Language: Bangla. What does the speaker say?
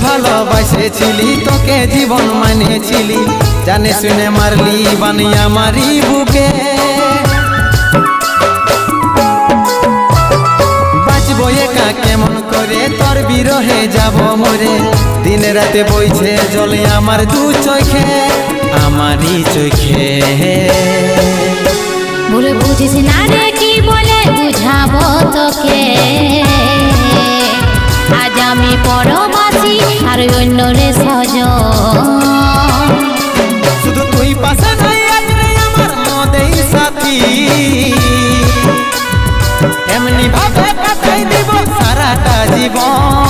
ভালোবাসেছিলি, তোকে জীবন মানেছিলি, জানে শুনে মারলি বানিয়া মারি বুকে। বাঁচবো একা কেমন করে, তোর বিরহে যাব মরে, দিন রাতে বইছে জলে আমার দু চোখে, আমারই চোখে। বলে বুঝিস না রে কি বলে বুঝাবো তোকে, আজ আমি পরবাসী আর অন্য রে সজন। শুধু তুই পাশে নাই আজ রে আমার মদেই সাথী, এমনি ভাবে কাটাই দিব সারাটা জীবন।